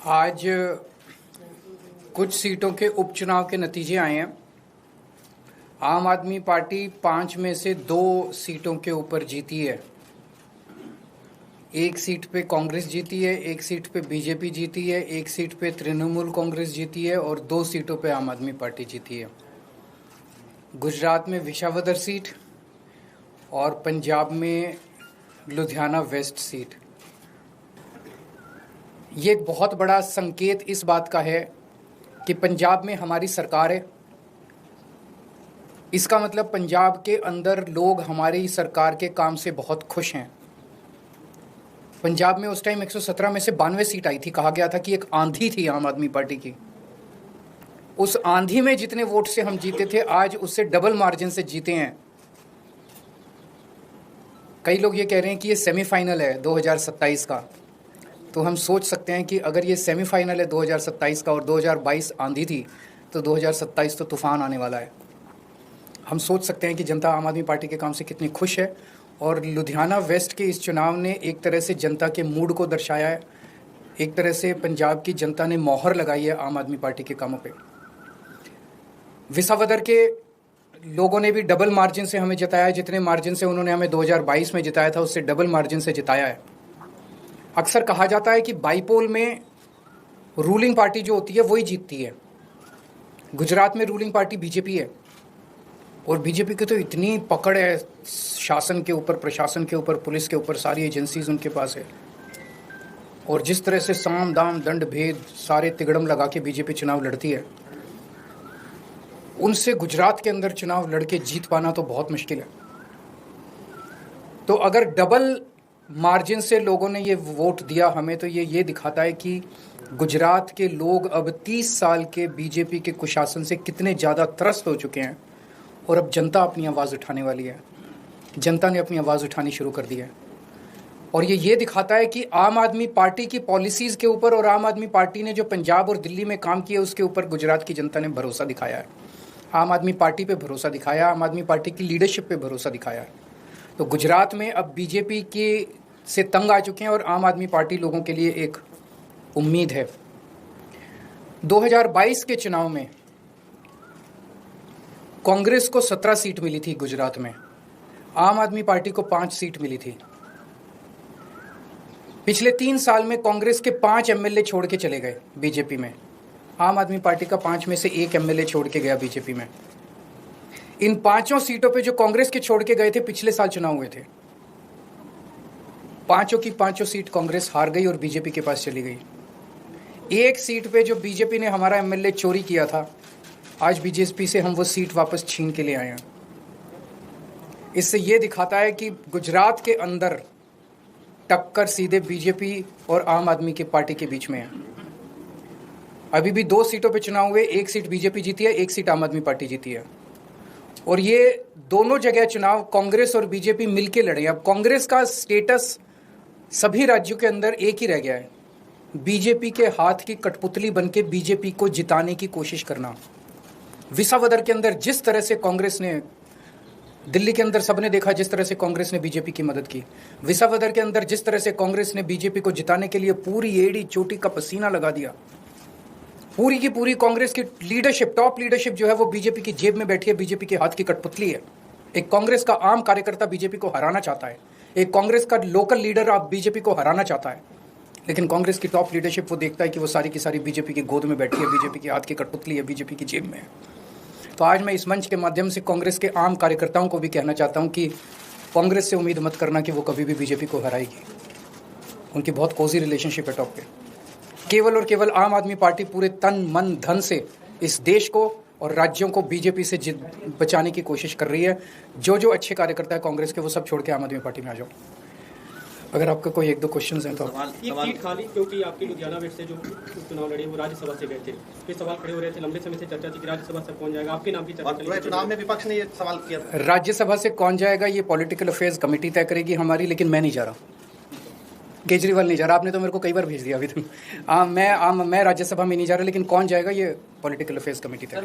आज कुछ सीटों के उपचुनाव के नतीजे आए हैं। आम आदमी पार्टी 5 में से 2 सीटों के ऊपर जीती है। एक सीट पे कांग्रेस जीती है, एक सीट पे बीजेपी जीती है, एक सीट पे तृणमूल कांग्रेस जीती है और 2 सीटों पे आम आदमी पार्टी जीती है। गुजरात में विसावदर सीट और पंजाब में लुधियाना वेस्ट सीट। ये एक बहुत बड़ा संकेत इस बात का है कि पंजाब में हमारी सरकार है। इसका मतलब पंजाब के अंदर लोग हमारी सरकार के काम से बहुत खुश हैं। पंजाब में उस टाइम 117 में से 92 सीट आई थी। कहा गया था कि एक आंधी थी आम आदमी पार्टी की। उस आंधी में जितने वोट से हम जीते थे, आज उससे डबल मार्जिन से जीते हैं। कई लोग ये कह रहे हैं कि ये सेमीफाइनल है 2027 का। तो हम सोच सकते हैं कि अगर ये सेमीफाइनल है 2027 का और 2022 आंधी थी, तो 2027 तो तूफान आने वाला है। हम सोच सकते हैं कि जनता आम आदमी पार्टी के काम से कितनी खुश है। और लुधियाना वेस्ट के इस चुनाव ने एक तरह से जनता के मूड को दर्शाया है। एक तरह से पंजाब की जनता ने मोहर लगाई है आम आदमी पार्टी के कामों पे। विसावदर के लोगों ने भी डबल मार्जिन से हमें जिताया। जितने मार्जिन से उन्होंने हमें 2022 में जिताया था, उससे डबल मार्जिन से जिताया है। अक्सर कहा जाता है कि बाईपोल में रूलिंग पार्टी जो होती है वही जीतती है। गुजरात में रूलिंग पार्टी बीजेपी है और बीजेपी की तो इतनी पकड़ है शासन के ऊपर, प्रशासन के ऊपर, पुलिस के ऊपर, सारी एजेंसीज उनके पास है। और जिस तरह से साम दाम दंड भेद सारे तिगड़म लगा के बीजेपी चुनाव लड़ती है, उनसे गुजरात के अंदर चुनाव लड़के जीत पाना तो बहुत मुश्किल है। तो अगर डबल मार्जिन से लोगों ने ये वोट दिया हमें, तो ये दिखाता है कि गुजरात के लोग अब 30 साल के बीजेपी के कुशासन से कितने ज़्यादा त्रस्त हो चुके हैं। और अब जनता अपनी आवाज़ उठाने वाली है। जनता ने अपनी आवाज़ उठानी शुरू कर दी है। और ये दिखाता है कि आम आदमी पार्टी की पॉलिसीज़ के ऊपर और आम आदमी पार्टी ने जो पंजाब और दिल्ली में काम किया उसके ऊपर गुजरात की जनता ने भरोसा दिखाया है। आम आदमी पार्टी पे भरोसा दिखाया, आम आदमी पार्टी की लीडरशिप पे भरोसा दिखाया है। तो गुजरात में अब बीजेपी के से तंग आ चुके हैं और आम आदमी पार्टी लोगों के लिए एक उम्मीद है। 2022 के चुनाव में कांग्रेस को 17 सीट मिली थी गुजरात में, आम आदमी पार्टी को 5 सीट मिली थी। पिछले 3 साल में कांग्रेस के 5 एमएलए छोड़ के चले गए बीजेपी में। आम आदमी पार्टी का 5 में से 1 एमएलए छोड़ के गया बीजेपी में। इन 5 सीटों पे जो कांग्रेस के छोड़ के गए थे, पिछले साल चुनाव हुए थे। 5 की 5 सीट कांग्रेस हार गई और बीजेपी के पास चली गई। एक सीट पे जो बीजेपी ने हमारा एमएलए चोरी किया था, आज बीजेपी से हम वो सीट वापस छीन के ले आए हैं। इससे ये दिखाता है कि गुजरात के अंदर टक्कर सीधे बीजेपी और आम आदमी की पार्टी के बीच में है। अभी भी 2 सीटों पे चुनाव हुए, 1 सीट बीजेपी जीती है, 1 सीट आम आदमी पार्टी जीती है। और ये दोनों जगह चुनाव कांग्रेस और बीजेपी मिलके लड़े। अब कांग्रेस का स्टेटस सभी राज्यों के अंदर एक ही रह गया है, बीजेपी के हाथ की कठपुतली बनके बीजेपी को जिताने की कोशिश करना। विसावदर के अंदर जिस तरह से कांग्रेस ने, दिल्ली के अंदर सबने देखा जिस तरह से कांग्रेस ने बीजेपी की मदद की। विसावदर के अंदर जिस तरह से कांग्रेस ने बीजेपी को जिताने के लिए पूरी एड़ी चोटी का पसीना लगा दिया। पूरी की पूरी कांग्रेस की लीडरशिप, टॉप लीडरशिप जो है वो बीजेपी की जेब में बैठी है, बीजेपी के हाथ की कठपुतली है। एक कांग्रेस का आम कार्यकर्ता बीजेपी को हराना चाहता है, एक कांग्रेस का लोकल लीडर आप बीजेपी को हराना चाहता है, लेकिन कांग्रेस की टॉप लीडरशिप वो देखता है कि वो सारी की सारी बीजेपी की गोद में बैठी है, बीजेपी के हाथ की कठपुतली है, बीजेपी की जेब में है। तो आज मैं इस मंच के माध्यम से कांग्रेस के आम कार्यकर्ताओं को भी कहना चाहता हूं कि कांग्रेस से उम्मीद मत करना कि वो कभी भी बीजेपी को हराएगी। उनकी बहुत कोजी रिलेशनशिप है टॉप पे। केवल और केवल आम आदमी पार्टी पूरे तन मन धन से इस देश को और राज्यों को बीजेपी से बचाने की कोशिश कर रही है। जो अच्छे कार्यकर्ता है कांग्रेस के, वो सब छोड़ के आम आदमी पार्टी में आ जाओ। अगर आपका कोई 1-2 क्वेश्चन हैं तो। सीट खाली क्योंकि आपकी लुधियाना वेस्ट से जो चुनाव लड़े वो राज्यसभा से गए थे, फिर सवाल खड़े हो रहे थे, लंबे समय से चर्चा थी कि राज्यसभा से कौन जाएगा। आपके नाम की चर्चा चुनाव में विपक्ष ने ये सवाल किया था। राज्यसभा से कौन जाएगा ये पॉलिटिकल अफेयर्स कमेटी तय करेगी हमारी, लेकिन मैं नहीं जा रहा, केजरीवाल नहीं जा रहा। आपने तो मेरे को कई बार भेज दिया अभी तक। मैं राज्यसभा में नहीं जा रहा, लेकिन कौन जाएगा ये पॉलिटिकल अफेयर्स कमेटी तय करेगी।